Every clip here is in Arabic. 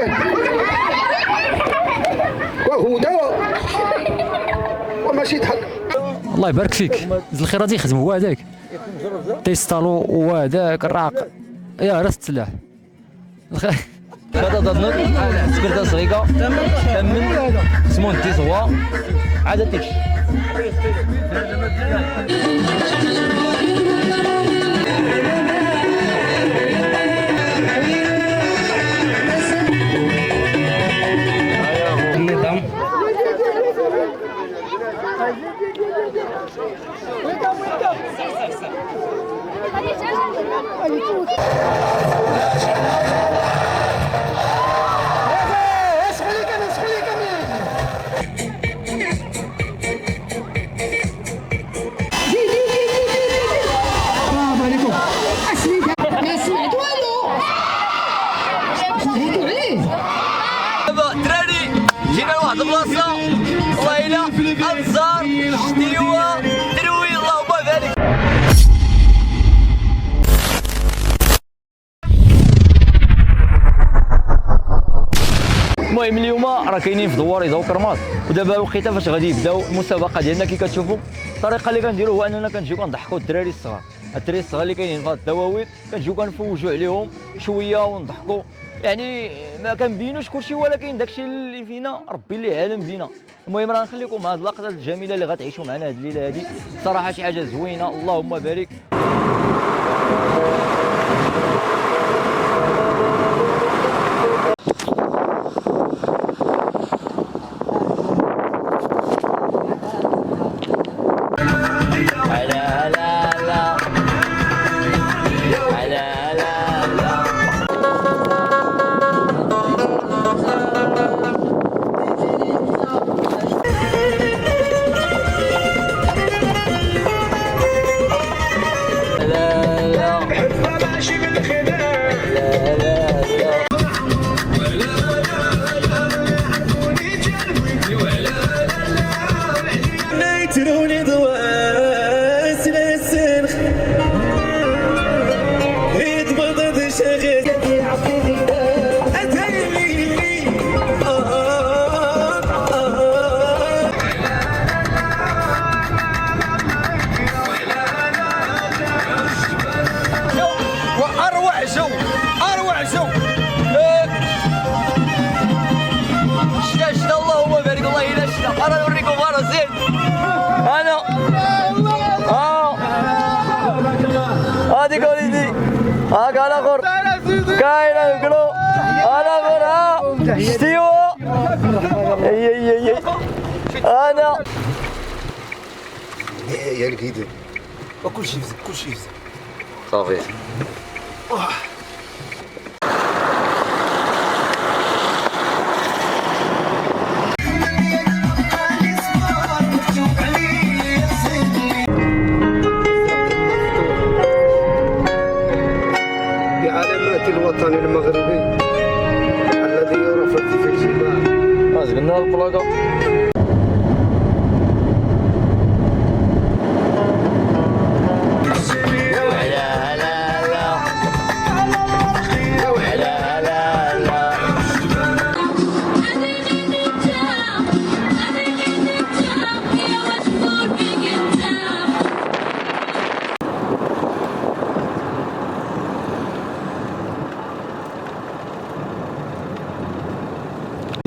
مزيان وهدى وماشي ضحك. الله يبارك فيك، زد الخير غادي يخدم هو هذاك تيستالو هو هذاك الراق يا راس السلاح هذا ضد سكرتة صغيرة تمن سمون تيزوا عاد تيش جينا لواحد البلاصة والله إلا أنصار شتيوة دروي اللهم بارك. المهم اليوم راه كاينين في دوار يضاو كرماط ودابا وقيته فاش غادي يبداو المسابقة ديالنا كي كتشوفوا. الطريقة اللي كنديرو هو أننا كنجيو كنضحكوا الدراري الصغار، الدراري الصغار اللي كاينين في هاد الدواوين كنجيو كنفوجوا عليهم شوية ونضحكوا، يعني ما كنبينوش كلشي ولكن داكشي اللي فينا ربي اللي عالم بينا. المهم راه نخليكم هاد اللقطه الجميله اللي غتعيشوا معنا هاد الليله هادي، صراحه شي حاجه زوينه اللهم بارك. انا نوريكم مره زين انا هذيك وليدي هاك على غور كاين يقولوا انا غور شتيوا اي انا يا الكيدي وكلشي يفزك كلشي يفزك صافي. الوطني المغربي الذي يرفض في الجبال. قلنا البلاكه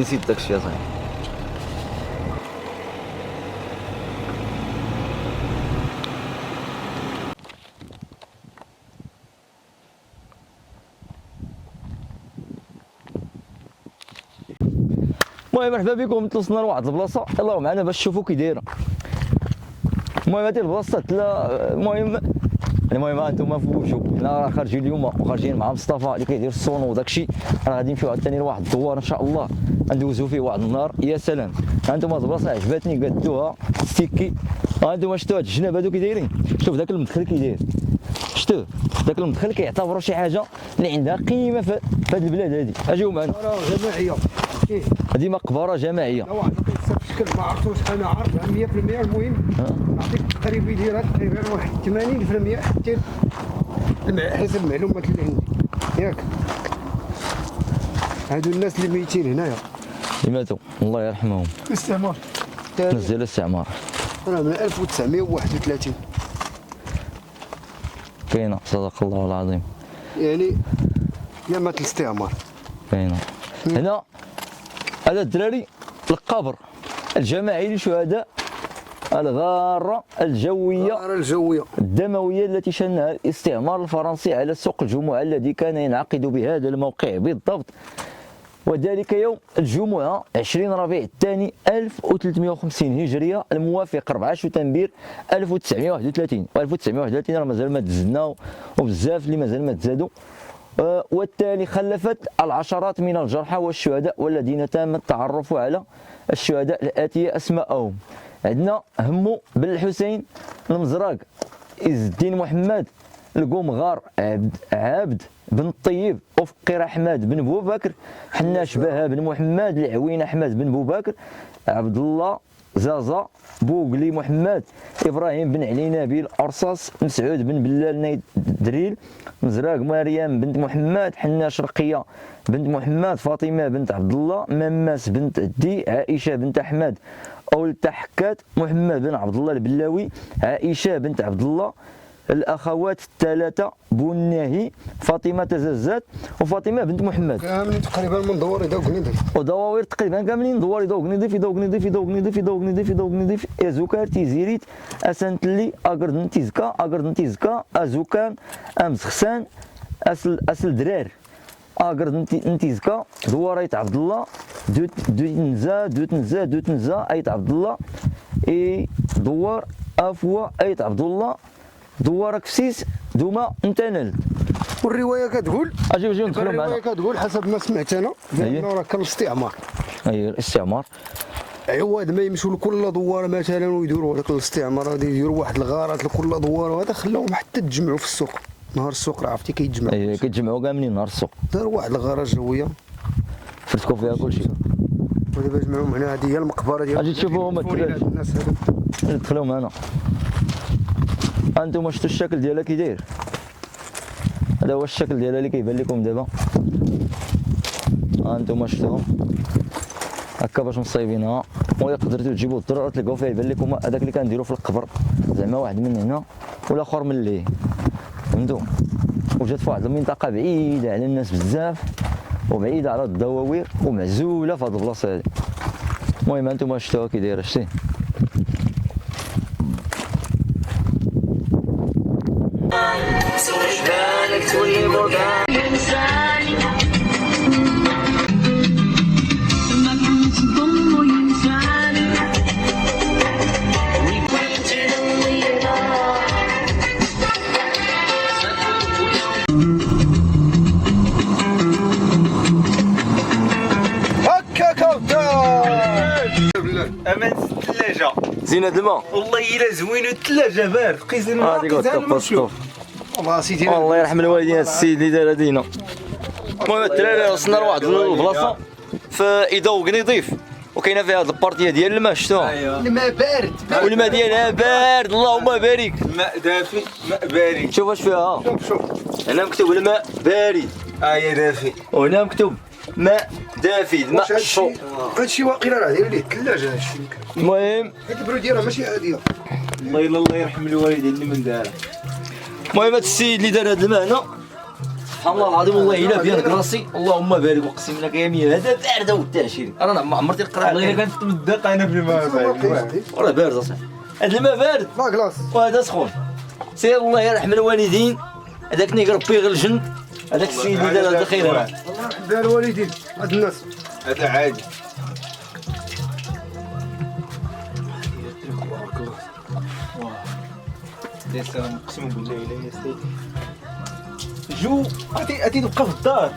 نسيت داكشي يا صاحبي. المهم مرحبا بكم، توصلنا لواحد البلاصه يلاه معنا باش تشوفوا كي دايره. المهم هذه البلاصه المهم انتم فوجوا حنا راه خارجين اليوم وخارجين مع مصطفى اللي كيدير الصونو وداكشي، راه غادي نمشيو عاوتاني لواحد الدوار ان شاء الله ندوزو فيه واحد النهار. يا سلام هانتوما هاد البلاصه عجبتني قدوها ستيكي. هانتوما شفتوا هاد الجناب هادو كي دايرين، شوف داك المدخل كي داير، شفتوه داك المدخل كيعتبروا شي حاجه اللي عندها قيمه في هاد البلاد هادي. اجيو معنا جماعيه هادي مقبره جماعيه. لا واحد كيتسكر ما عرفتوش انا عارفها 100%. المهم نعطيك تقريبا يديرها تقريبا واحد 80% حتى حسب المعلومات اللي عندي ياك. هادو الناس اللي ميتين هنايا اللي ماتوا الله يرحمهم. الاستعمار نزل الاستعمار راه من 1931 كاينه صدق الله العظيم. يعني يا مات الاستعمار. كاينه هنا هذا الدراري القبر الجماعي لشهداء الغارة الجوية الجويه الدموية التي شنها الاستعمار الفرنسي على سوق الجمعة الذي كان ينعقد بهذا الموقع بالضبط، وذلك يوم الجمعة 20 ربيع الثاني 1350 هجرية الموافق 14 تنبير 1931. و 1931 راه مازال ما تزدنا وبزاف اللي مازال ما تزادوا. والتالي خلفت العشرات من الجرحى والشهداء والذين تم التعرف على الشهداء الآتية أسماءهم. عندنا همو بن الحسين المزراق، عز الدين محمد القومغار، عبد بن الطيب، أفقر أحمد بن بوبكر، حناش بها بن محمد، العوين أحمد بن بوبكر، عبد الله زازا، بوغلي محمد، إبراهيم بن علي نبيل أرصاص، مسعود بن بلال دريل، مزراق مريم بنت محمد، حناش رقية بنت محمد، فاطمة بنت عبد الله، مماس بنت عدي، عائشة بنت أحمد، أولتا حكات، محمد بن عبد الله البلاوي، عائشة بنت عبد الله، الأخوات الثلاثة بناهي، فاطمة زازات وفاطمة بنت محمد. كاملين تقريبا من دوار دوق نضيف ودواوير تقريبا كاملين دوار دوق نضيف دوق نضيف دوق نضيف دوق نضيف دوق نضيف ازوكار تيزيريت اسنتلي اقردن تيزكا اقردن تيزكا ازوكان امزخسان اسل درار اقردن تيزكا دواريت عبد الله دوت نزا ايت عبد الله اي دوار افوا ايت عبد الله دوار كسيس دوما نتنل. والروايه كتقول اجي ندخلوا معنا. الروايه كتقول حسب ما سمعت انا بانه راه كان الاستعمار. اي الاستعمار عواد ما يمشوا لكل دوار مثلا ويديروا هذاك الاستعمار غادي يديروا واحد الغارات لكل دوار، وهذا خلاهم حتى تجمعوا في السوق. نهار السوق راه عرفتي كيتجمعوا. اي كيتجمعوا كاملين نهار السوق. داروا واحد الغاره جويه فرتكوا فيها كلشي. ودابا جمعوهم هنا. هذه هي المقبره ديال اجي تشوفوا هما الناس هادو. ندخلوا معنا. انتم شفتوا الشكل ديالها كي داير؟ هذا هو الشكل ديالها اللي كيبان لكم دابا. انتم شفتوهم هكا باش مصايبينها، ولا قدرتوا تجيبوا الضرره تلقاو فيها يبان لكم هذاك اللي كنديروا في القبر، زعما واحد من هنا والاخر من اللي فهمتوا. وجات في واحد المنطقه بعيده على الناس بزاف وبعيده على الدواوير ومعزوله في هذه البلاصه هذه. المهم انتم شفتوها كي دايره شتي. امان الثلاجه زينة الماء والله الا زوين الثلاجه بارد قيس الماء هذيك الطف والله سيدي الله يرحم الوالدين السيد اللي دار هذينا. المهم الدراري وصلنا لواحد البلاصه في ايدو نضيف وكاينه فيها هاد البارتيه ديال الماء شفتوها. الماء بارد والماء ديالها بارد اللهم بارك. ماء دافئ ماء بارد. شوف واش فيها. شوف هنا مكتوب الماء بارد يا دافئ وهنا مكتوب ماء دافئ الماء شو. هادشي واقيلا راه داير ليه الثلاجه هادشي. المهم هاد البروديه راه ماشي عاديه. الله يرحم الوالدين اللي من دارها. المهم هاد السيد اللي دار هاد الماء هنا سبحان الله العظيم والله الا بيان راسي اللهم بارك اقسم لك يا مية هذا بارده والتاشيري انا ما عمرتي نقرا والله الا كنت مدق انا في الماء بارد. راه بارد اصاحبي. هاد الماء بارد لا كلاص وهذا سخون. سير الله يرحم الوالدين هذاك نيك ربي غير الجن هذاك السيد اللي دار هذا خير. الله يرحم بها الوالدين هاد الناس. هذا عادي. يا سلام اقسم بالله الا يا سيدي جو عطي تبقى في الدار.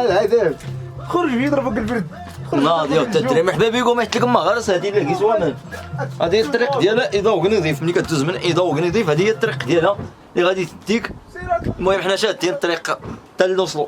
العذاب خرج يضربك البرد. ناضي والتدري مرحبا بكم واحد لكم غرس هذه اللي لقيت وامان. هذه الطريق ديالها ايضا نظيف ملي كدوز من ايضا نظيف هذه هي الطريق ديالها اللي غادي تديك. المهم حنا شادين الطريق حتى نوصلوا.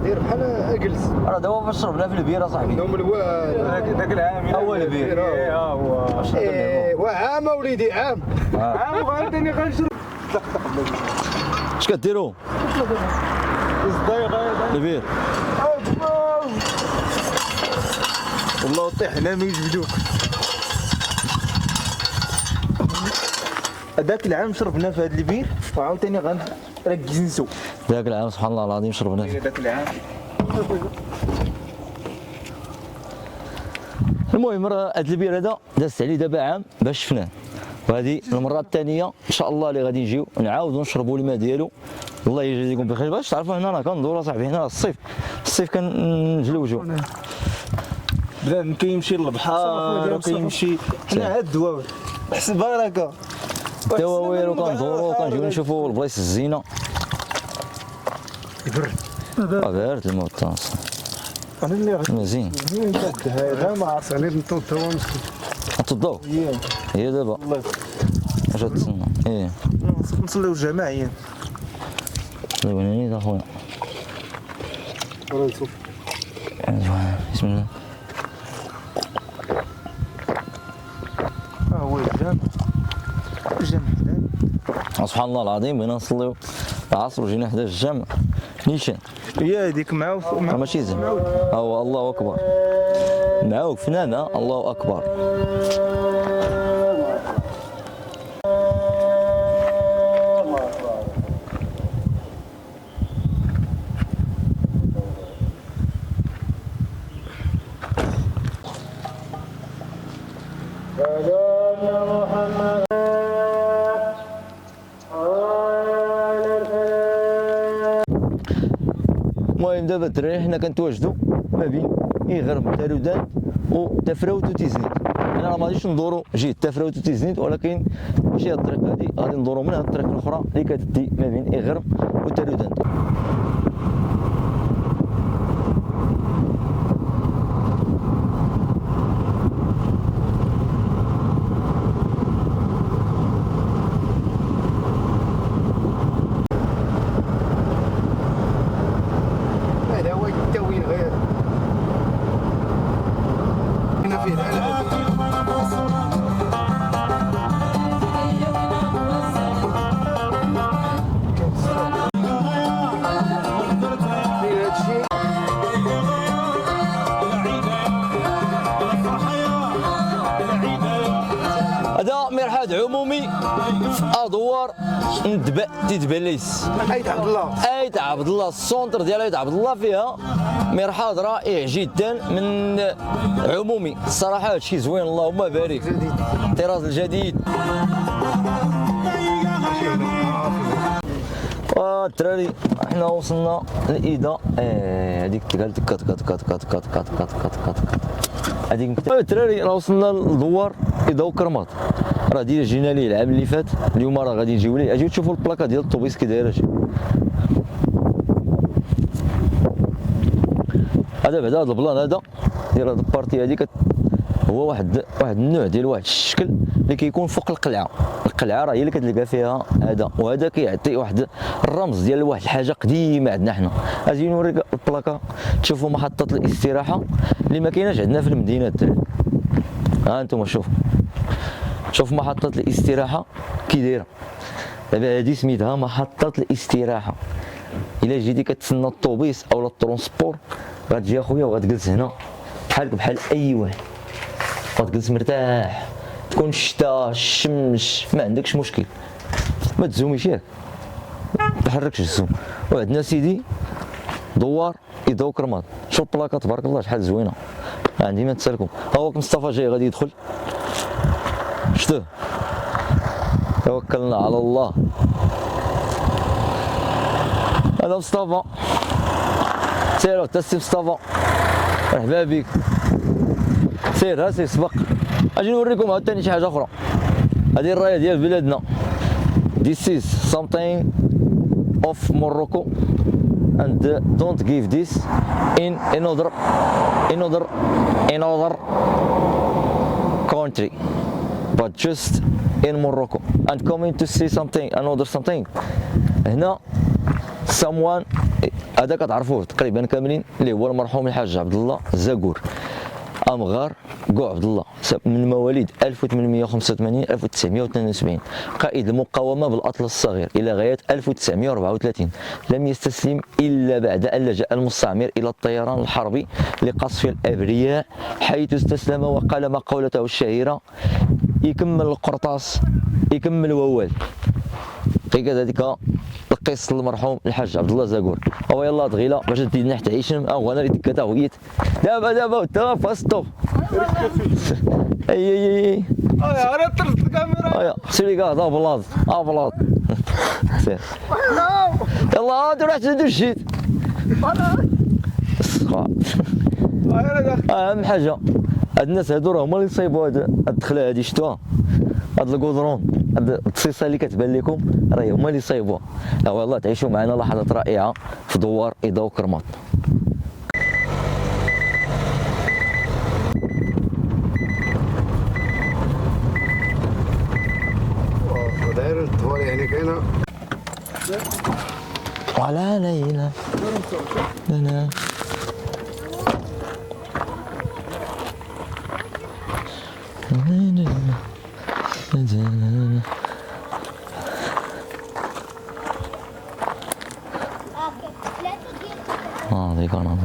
داير بحال جلس. راه دابا فاش شربنا في البيره صاحبي. عندهم الواد ذاك العام اول بير. هو وعام وليدي عام. عام غادي غنشرب اش كديروا؟ البير والله طيح هنا ما يجبدوك. هذاك العام شربنا في هذا البير وعاوتاني غنركز ذاك العام سبحان الله العظيم شربنا. ذاك العام. المهم راه هاد البير هذا دازت عليه دابا عام باش شفناه، وهذه المره الثانيه ان شاء الله اللي غادي نجيو نعاودوا نشربوا الماء ديالو. الله يجازيكم بخير. باش تعرفوا هنا راه كندوروا صاحبي، هنا راه الصيف كنجلوجوا. بلاد كيمشي للبحر وكيمشي حنا هاد الدواوي حسب بركه الدواوير وكندوروا وكنجيو نشوفوا البلايص الزينه. بارد الماء تاع انا اللي مزيان. هذا ما عرفت عليه نطوط هو مسكين. غتوضاو هي دابا الله اش غتسنى. ايه نصليو جماعيا. طيب هنا دا خويا. راه نشوف. بسم الله. هو الجامع سبحان الله العظيم بغينا نصليو العصر وجينا حدا الجامع نيشان. هي هذيك معاه ماشي زين. هو الله اكبر معاك فنانه. الله اكبر. المهم دابا الدراري حنا كنتواجدوا ما بين إغرم تارودان وتفراوت وتيزنيت. حنا راه ما غاديش ندوروا جهه تفراوت وتيزنيت، ولكن ماشي هاد الطريق هادي غادي ندوروا من هاد الطريق الاخرى اللي كتدي ما بين إغرم وتارودان. هذا هو التوين غير. هنا فيه العلب. فيه هادشي. هذا مرحاض عمومي في ادوار تيدبليس. حيد عبد الله. ايت عبد الله، السونتر ديال ايت عبد الله فيها مرحاض رائع جدا من عمومي. الصراحه هادشي زوين اللهم بارك. الطراز الجديد. الدراري حنا وصلنا لإيدا. هذيك قالت كات كات كات كات كات كات كات كات كات هذيك. الدراري راه وصلنا لدوار إيدا وكرماط. راه ديال جينا ليه العام اللي فات. اليوم راه غادي نجيو ليه. اجيو تشوفوا البلاكه ديال الطوبيس كي دايره. هذا بعدا هذا البلان هذا ديال هذا البارتي هذيك هو واحد النوع ديال واحد الشكل اللي كيكون فوق القلعه. القلعه راه هي اللي كتلقى فيها هذا، وهذا كيعطي واحد الرمز ديال واحد الحاجه قديمه عندنا حنا. اجي نوريك البلاكه تشوفوا محطه الاستراحه اللي ما كايناش عندنا في المدينه الدراري. ها انتم شوف محطه الاستراحه كي دايره. دابا هذه سميتها محطه الاستراحه. الا جيتي كتسنى الطوبيس او الترونسبور غتجي اخويا وغتجلس هنا بحال اي واحد، غتجلس مرتاح. تكون الشتا الشمس ما عندكش مشكل، ما تزوميش ياك، ما تحركش الزوم. وعندنا سيدي دوار إيدا وكرماط. شوف البلاكه تبارك الله شحال زوينه. عندي ما نسالكم. ها هو مصطفى جاي غادي يدخل. شتوه توكلنا على الله. هذا مصطفى. سير تسي مصطفى، مرحبا بك. سير سير سبق. اجي نوريكم عاوتاني شي حاجه اخرى. هذه الرايه ديال بلادنا. This is something of Morocco and don't give this in another country, but just in Morocco. And coming to see something another something. هنا someone هذا كتعرفوه تقريبا كاملين، اللي هو المرحوم الحاج عبد الله زاكور امغار كوع عبد الله، من مواليد 1885 1972، قائد المقاومه بالاطلس الصغير الى غايه 1934. لم يستسلم الا بعد ان لجا المستعمر الى الطيران الحربي لقصف الابرياء، حيث استسلم وقال مقولته الشهيره: يكمل القرطاس يكمل ووال. في كذلك القص المرحوم الحاج عبد الله زاكور. او يلا دغيله باش تدينا حتى عيشن، او انا اللي دكتها ويت دابا تا فاستو اي انا طرت الكاميرا. سيري كاع بلاص بلاص يلا انت رحت ندير شيت. اهم حاجه هاد الناس هادو راه هما اللي صايبوا هاد الدخله هادي، شفتوها هاد الكودرون، هاد التصيصه اللي كتبان لكم راه هما اللي صايبوها. والله تعيشوا معنا لحظات رائعه في دوار ايضا وكرماط. داير الدوار يعني كاينه وعلى ليلى انا ديك انا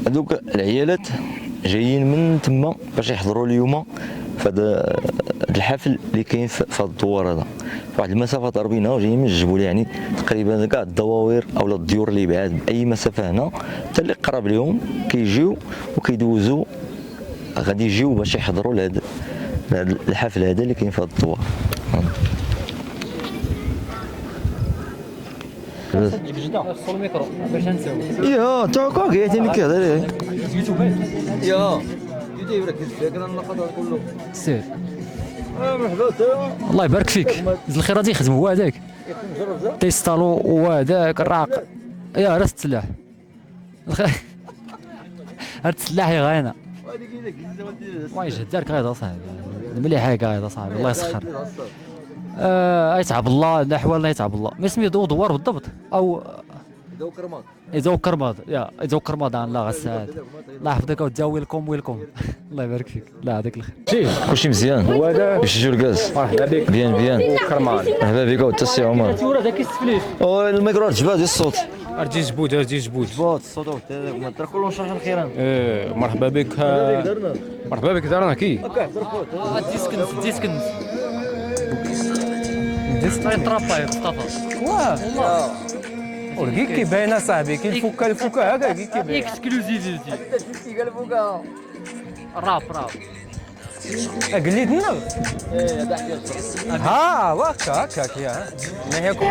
هذوك العيالات جايين من تما باش يحضروا اليوم في هذا الحفل اللي كاين في هذا الدوار هذا، واحد المسافه ضاربينها وجايين من الجبل، يعني تقريبا كاع الدواوير اولا الديور اللي بعاد باي مسافه هنا حتى اللي قرب لهم كيجيو وكيدوزوا غادي يجيو باش يحضروا لهذا الحفل هذا اللي كاين في هذا الدوار. خصو الميكرو باش نساوي يا تاكا كيعطيني كيهضر يوتيوبات يا يدي يركز فيك انا النقطه كله سير. مرحبا الله يبارك فيك، زد الخير غادي يخدم هو هذاك تيستالو هو هذاك الراق. يا راس السلاح هاد السلاح يا غاينا واي جدارك غايض اصاحبي، مليح هاك غايض اصاحبي الله يسخر. يتعب الله الاحوال لا يتعب الله. ما سميتو دوار بالضبط او إذا كرماد يا إذا كرماد الله غساد الله يحفظك وتا ويلكم الله يبارك فيك. لا هذاك الخير كلشي مزيان باش يجيو الكاس. مرحبا بك بيان كرمان مرحبا بك وتا السي عمر. الصورة ذاك السفليف الميكرو تجبد ديال الصوت ارجي جبود جبد الصوت هذاك ما ترى كلهم شرح الخيران. مرحبا بك مرحبا بك دارنا كي ديسكنز طرابا مصطفى والله ولقيت كيبان صاحبي كي الفكه هكا كيبان اكسكلوزيفيتي قال فوقها راب قليت لنا ها هكا يا نهيكم.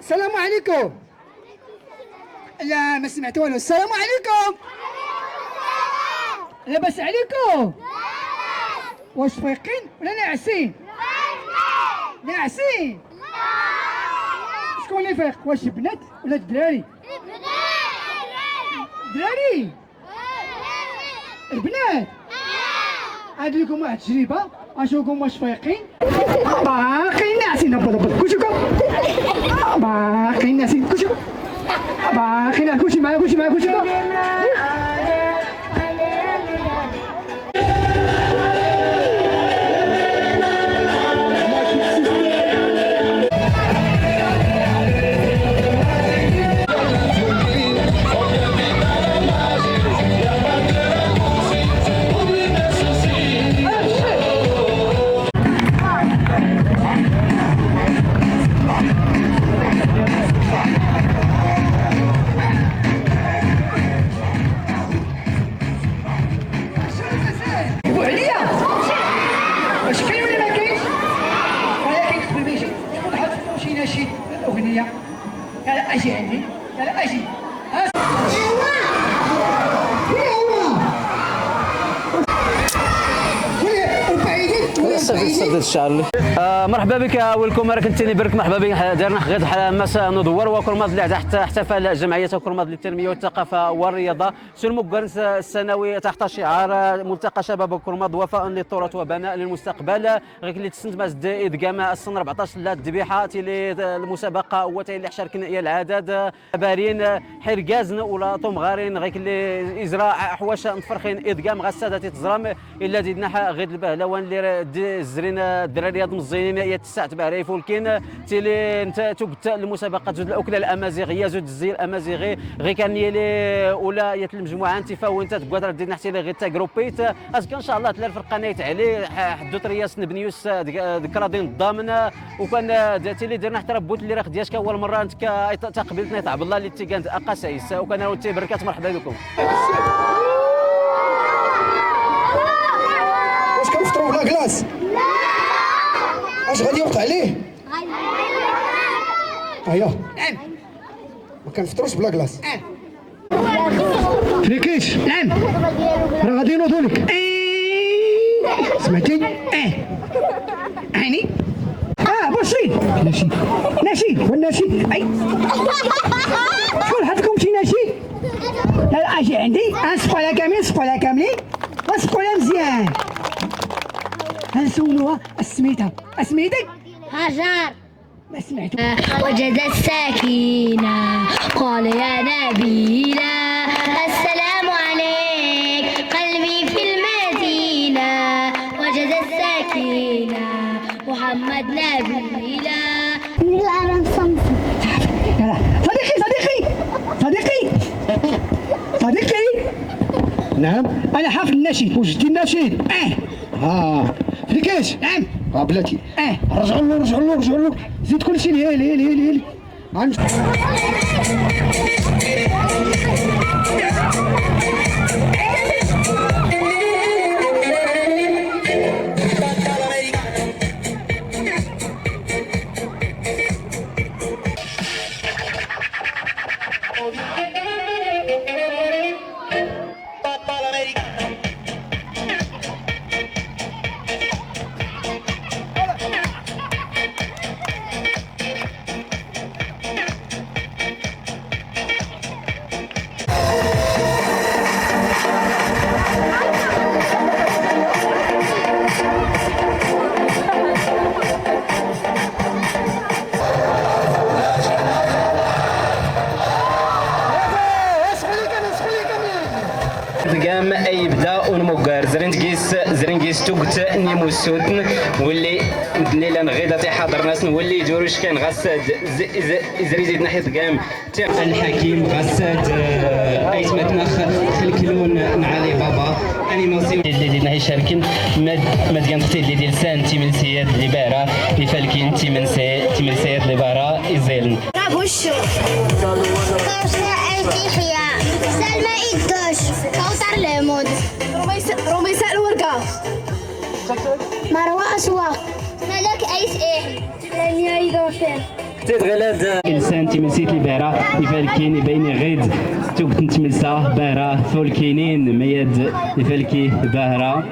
السلام عليكم. لا ما سمعت والو. السلام عليكم. لاباس عليكم؟ واش فايقين ولا ناعسين؟ ناعسين. شكون اللي فايق؟ واش البنات ولا الدراري؟ الدراري. البنات. عاد لكم واحد التجربه اشوفكم واش فايقين باقيين ناعسين. كلشيكم باقيين ناعسين كلشيكم باقيين كلشي معايا كلشيكم. هذا الشعر. مرحبا بك ويلكم، راك كنتيني برك مرحبا بك. دارنا غير مساء ندور وكرماض اللي تحت احتفال جمعيه كرماض للتنميه والثقافه والرياضه سلمو المقرنس السنوي تحت شعار ملتقى شباب كرماض وفاء للتراث وبناء للمستقبل. غير اللي تسنت ادغام السنه 14 لا الذبيحه تيلي المسابقه وتيلي حشر كنائيه العدد بارين حرقازن ولا طمغارين غير اللي ازراء حواش مفرخين ادغام غساده تزرم الا زيدنا غير البهلوان اللي زرين الدراري هاد مزينين يتسعت بعري فولكين تيلي انت تقت المسابقه زود الاكله الامازيغيه زود الزي الامازيغي غير كان يلي ولا يت المجموعه انت وانت تقدر دير حتى غير تا جروبيت اسكو ان شاء الله تلا الفرقه نايت عليه حدو رياس بنيوس ذكرادين الضامن وكان تيلي درنا حتى ربوت اللي راه ديالك اول مره انت تقبلتنا تاع بالله اللي تيكانت اقاسيس وكان روتي بركات مرحبا بكم. واش كنفطروا بلا كلاص؟ لا. اش غادي يوقع ليه؟ ايوا ما كنفطروش بلا كلاص. فريكيش نعم راه غادي ينوضوا لك. سمعتي؟ عيني بشري نشيد والنشيد اي شكون حطكم شي نشيد؟ لا اجي عندي نسقوا عليها كاملين نسقوا عليها كاملين ونسقوا عليها مزيان. نسولوها سميتها سميتك؟ هاجر. ما سمعتو. وجد السكينة قال يا نبينا السلام عليك قلبي في المدينة وجد السكينة محمد نبينا. يلا صديقي نعم انا حافظ النشيد وجدتي النشيد. فريكاش نعم بلاتي رجعوا له زيد كلشي لهي قام اي بدا ونمقر زرنجيس توقت نيموسوتن واللي الليله نغيضتي حاضر ناس نولي يدوروش كان غساد زريزيد ناحيه قام الحكيم غساد ايتمتنا خلكلون نعالي بابا انيماسيون اللي دينا يشاركين مد قنطتي اللي ديال سان تيمن سياد اللي بارا يفالكين تيمن سياد اللي بارا يزيلن وشو سلمى إدوش كوثر ليمود رميساء الورقة مروة أسواق ملك أيس لميا يدوفين غلاد انسان تيمسيت لي بارا يفالكين يبين غيد توقت نتملسا بارا فولكينين مياد يفالكي بارا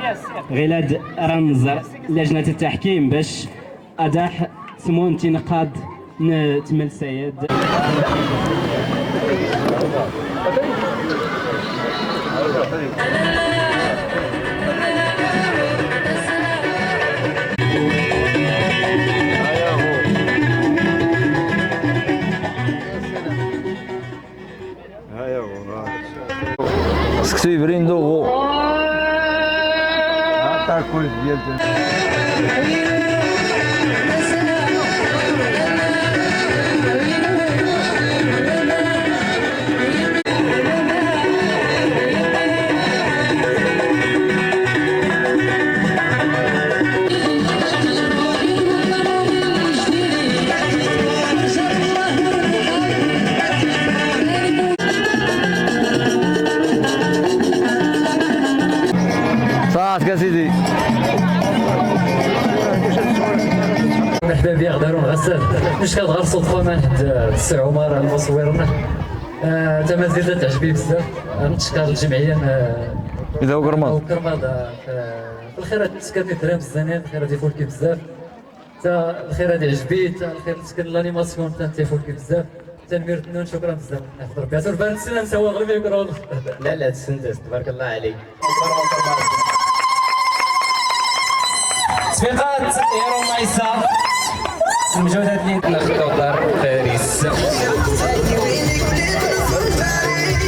غلاد رنزر لجنة التحكيم باش أداح سمون تنقاد نتملسايد سكسي بريندو تاكل ديال صافي سيدي. مرحبا بيا غدارون غسال مش كتغير صدفه مع حد السي عمر المصور تماثيل تعجبني بزاف. نشكر الجمعيه إذا هو قرماط. وكرماض في الخيرات تسكرني درهم الزنان، الخيرات يفولكي بزاف، حتى الخيرات عجبي، حتى الخير تسكر لانيماسيون حتى تيفولكي بزاف، حتى نمير تنون شكرا بزاف. نحضر بيان سور بان سنة نسوا غير ما يقراو. لا تسندس تبارك الله عليك. تصفيقات ايرو مايسا المجهودات اللي الاخ كوثر فارس.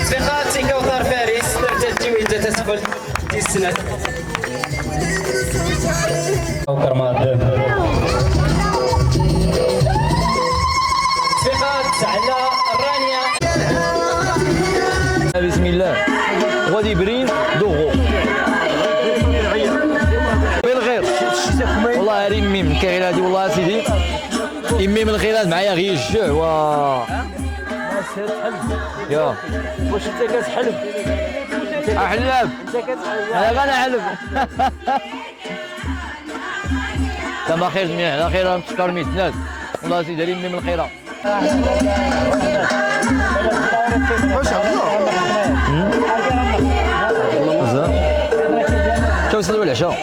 تصفيقات كوثر فارس ترتدي وإذا تسفل دي السنة أو كرماد. تصفيقات على الرانية. بسم الله غادي برين دوغو بالغير والله ريمي من الكاين هادي والله سيدي امي من الخيرات معايا غير الجوع و يا واش انت كتحلب احلب انت كتحلب انا غنحلب تما خير جميع على خير متشكر ميتنات والله سيدي ريمي من الخيرات شو وصلوا العشاء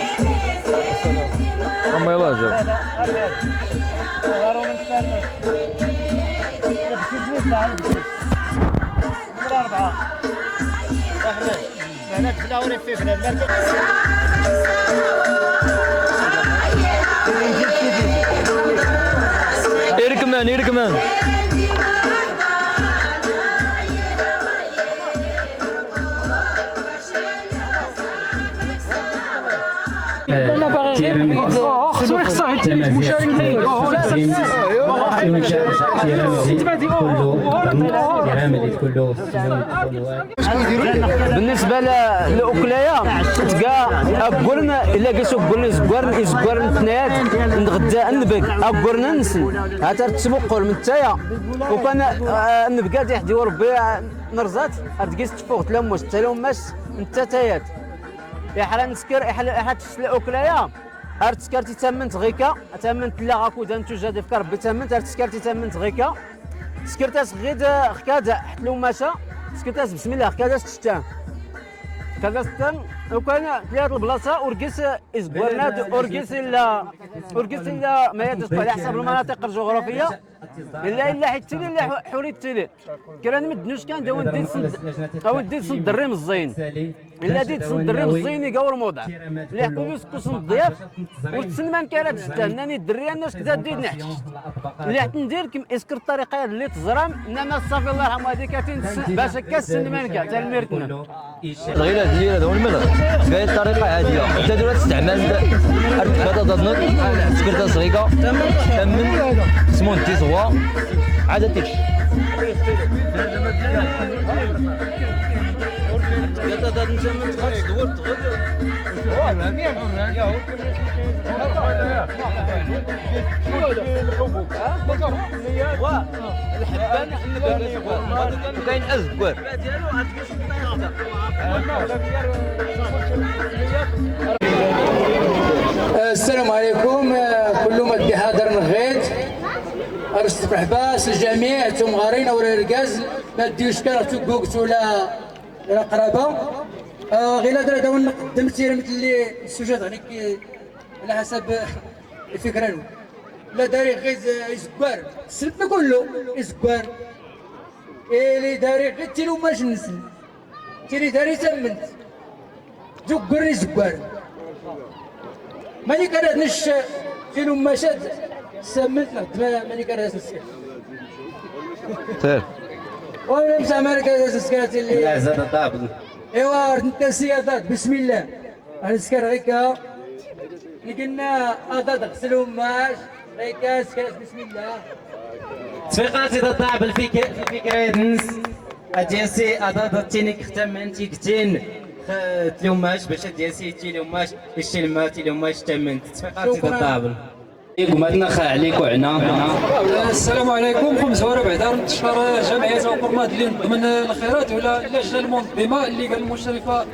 اما يلاه جاو يركمان بالنسبه للاكلايه تلقى اكورن الا قاسو زكورن تناد نغدا نبك اكورن نسن هتا تسمقول من تايا وكان نبقى تحدي وربي نرزات تقيس تفوق تلمس تلمس انت تايات يا حلا نسكر يا تفسل الاكلايه ارتسكرتي تمنت غيكا تمنت لا غاكو دانتو جا ديف كربي تمنت ارتسكرتي تمنت غيكا سكرتاس غيد خكاده حتلو ماشا سكرتاس بسم الله خكاده تشتان كذا ستان وكان في هذه البلاصه اوركيس ازبورنات اوركيس ما يدس على حسب المناطق الجغرافيه الا حيت تيلي لا حوريت تيلي كرا مدنوش كان داو ديت صند الريم الزين الا ديت صند الريم الزين يقور موضع اللي حكوا يسكو صند الضياف وتسنمان كانت تستناني الدريه الناس كذا ديت نحكي اللي حت ندير كم اسكر الطريقه اللي تزرم انما صافي الله يرحمه هذيك باش هكا السنمان كاع تاع الميرتنا الغيلات اللي هذا هو الملغ بهذه الطريقه عاديه انت دابا تستعمل هذا ضنك سكرتها صغيره تمن سمون تيزوا عاد تيش كاين ازكور السلام عليكم كل مدي حاضر نغيت ارست بحباس الجميع انتم غارين ولا ركاز ما ديوش كان توكوكت ولا قرابه غير هذا داو نقدم تيرمت اللي السجاد عليك على حسب الفكره لا داري غير يزكوار السلف كله يزكوار اللي داري غير تيلو ماش نسل تيلي داري سمنت زكرني زكوار ماني كرهت نش تيلو ماشات سمنت ماني كرهت نسكت سير وانا مسا مالك هذا السكات اللي لا زاد الطابل ايوا انت السيادات بسم الله السكر غيكا اللي قلنا اضاد غسلهم ماش غيكا سكات بسم الله تصفيقات إذا طابل في فكرة يدنس ديالسي أضاد تينيك ختم أنتي كتين تلوماش باش ديالسي تيلوماش الشلمة تيلوماش تمنت تصفيقات إذا طابل ومدنا خا عليك وعنا. السلام عليكم. خمس وربع بعد انتشار جمعيه وقرمات اللي ضمن الخيرات ولا اللجنه المنظمه اللي قال المشرفه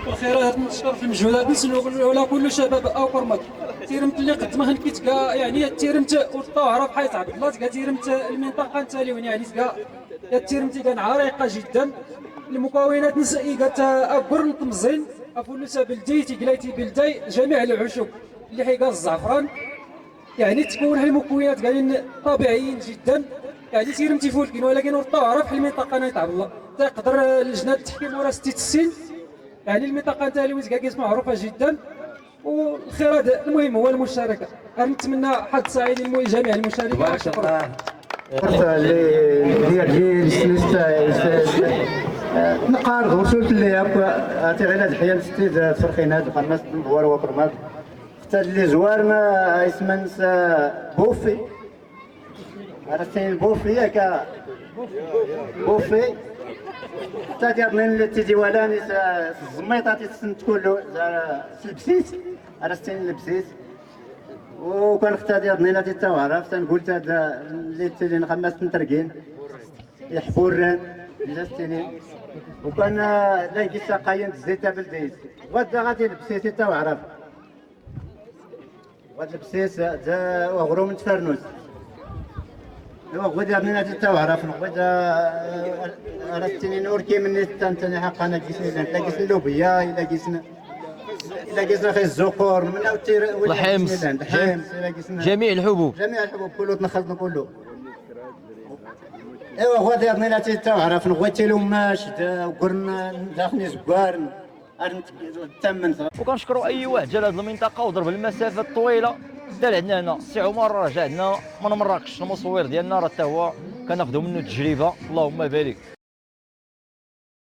الخيرات تنتشر في المجهودات ولا كل شباب او قرمات تيرمت اللي قدمها كيتكا يعني تيرمت والطاهره بحيث عبد الله تلقى تيرمت المنطقه نتاليون يعني تلقى تيرمت كان عريقه جدا المكونات نسائيه اكبر من تمزين افولوسا بلدي تيكلايتي بلدي جميع العشب اللي حيقال الزعفران، يعني تكونها المكونات قالين طبيعيين جدا، يعني تيرم تيفولكين، ولكن ورطاو في المنطقه نتاع الله تقدر لجنه التحكيم ورا 6 السن، يعني المنطقه نتاع الويز كاكيس معروفه جدا. والخير هذا المهم هو المشاركه، نتمنى حظ سعيد لجميع المشاركين. شكرا. نقار غوصلت اللي عرفتي غير هاد الحياه ستيد تفرخينات وخمس دوار وكرمات حتى اللي زوارنا يسمى بوفي، عرفتي البوفي ياك بوفي حتى ديالنا اللي تيجي ولاني الزميطه تيتسن كله البسيت، عرفتي البسيت وكان اختار ديالنا تيتا وعرفت نقول هذا اللي تيجي خمس تنتركين يحبوا الران جاتني وكان لاقي ساقاين الزيت بلديت ودا غادي البسيت تا وعرف وهاد البسيس جا وغرو من تفرنوس غدا من هاد تا وعرف غدا عرفتني نور كي مني تانتني حق انا كيسني لا كيسني اللوبيا الا كيسنا خي الزقور من الحمص جميع الحبوب كله تنخلط كله. ايوا هو ديالنا لا تيتعرف نغوتي لهم ماش وقرنا داخلي زكار تمن. وكنشكروا اي واحد جا لهذه المنطقه وضرب المسافه الطويله دار عندنا هنا. السي عمر راه جا عندنا من مراكش، المصور ديالنا راه حتى هو كناخذوا منه التجربه. اللهم بارك.